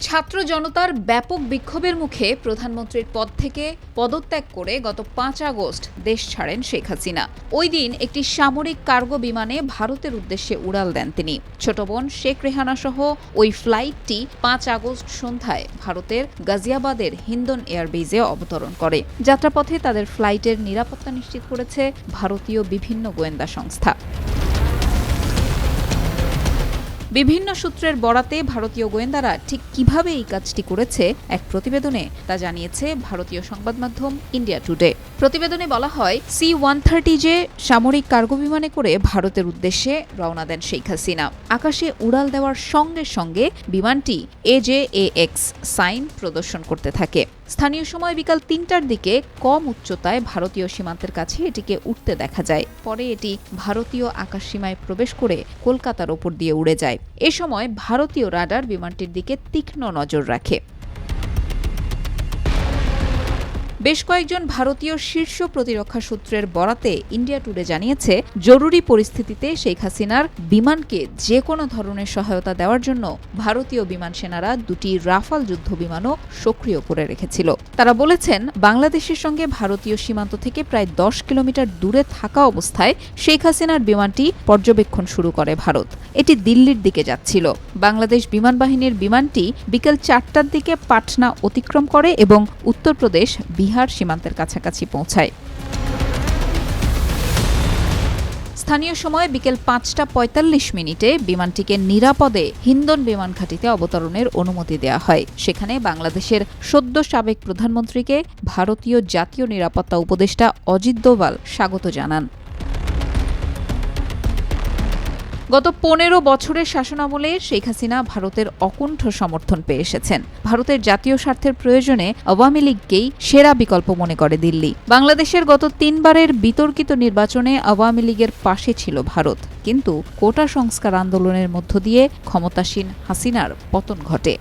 ছাত্র জনতার ব্যাপক বিক্ষোভের মুখে প্রধানমন্ত্রীর পদ থেকে পদত্যাগ করে গত ৫ আগস্ট দেশ ছাড়েন শেখ হাসিনা। ওই দিন একটি সামরিক কার্গো বিমানে ভারতের উদ্দেশ্যে উড়াল দেন তিনি। ছোট বোন শেখ রেহানা সহ ওই ফ্লাইটটি ৫ আগস্ট সন্ধ্যায় ভারতের গাজিয়াবাদের হিন্দন এয়ারবেজে অবতরণ করে। যাত্রাপথে তাদের ফ্লাইটের নিরাপত্তা নিশ্চিত করেছে ভারতীয় বিভিন্ন গোয়েন্দা সংস্থা। বিভিন্ন সূত্রের বরাতে ভারতীয় গোয়েন্দারা ঠিক কিভাবে এই কাজটি করেছে এক প্রতিবেদনে তা জানিয়েছে ভারতীয় সংবাদ মাধ্যম ইন্ডিয়া টুডে। প্রতিবেদনে বলা হয়, C-130 সামরিক কার্গো বিমানে করে ভারতের উদ্দেশ্যে রওনা দেন শেখ হাসিনা। আকাশে উড়াল দেওয়ার সঙ্গে সঙ্গে বিমানটি AJAX সাইন প্রদর্শন করতে থাকে। স্থানীয় সময় বিকাল ৩টার দিকে কম উচ্চতায় ভারতীয় সীমান্তের কাছে এটিকে উঠতে দেখা যায়। পরে এটি ভারতীয় আকাশসীমায় প্রবেশ করে কলকাতার ওপর দিয়ে উড়ে যায়। এ সময় ভারতীয় রাডার বিমানটির দিকে তীক্ষ্ণ নজর রাখে। বেশ কয়েকজন ভারতীয় শীর্ষ প্রতিরক্ষা সূত্রের বরাতে ইন্ডিয়া টুডে জানিয়েছে, জরুরি পরিস্থিতিতে শেখ হাসিনার বিমানকে যে কোনো ধরনের সহায়তা দেওয়ার জন্য ভারতীয় বিমান সেনারা দুটি রাফাল যুদ্ধ বিমানও সক্রিয় করে রেখেছিল। তারা বলেছেন, বাংলাদেশের সঙ্গে ভারতীয় সীমান্ত থেকে প্রায় ১০ কিলোমিটার দূরে থাকা অবস্থায় শেখ হাসিনার বিমানটি পর্যবেক্ষণ শুরু করে ভারত। এটি দিল্লির দিকে যাচ্ছিল। বাংলাদেশ বিমান বাহিনীর বিমানটি বিকেল ৪টার দিকে পাটনা অতিক্রম করে এবং উত্তরপ্রদেশ বিহার সীমান্তের কাছাকাছি পৌঁছায়। স্থানীয় সময় বিকেল ৫টা ৪৫ বিমানটিকে নিরাপদে হিন্দন বিমান ঘাঁটিতে অবতরণের অনুমতি দেওয়া হয়। সেখানে বাংলাদেশের সদ্য সাবেক প্রধানমন্ত্রীকে ভারতীয় জাতীয় নিরাপত্তা উপদেষ্টা অজিত দোভাল স্বাগত জানান। গত ১৫ বছরের শাসনামলে শেখ হাসিনা ভারতের অকুণ্ঠ সমর্থন পেয়ে এসেছেন। ভারতের জাতীয় স্বার্থের প্রয়োজনে আওয়ামী লীগকেই সেরা বিকল্প মনে করে দিল্লি। বাংলাদেশের গত ৩বারের বিতর্কিত নির্বাচনে আওয়ামী লীগের পাশে ছিল ভারত, কিন্তু কোটা সংস্কার আন্দোলনের মধ্য দিয়ে ক্ষমতাসীন হাসিনার পতন ঘটে।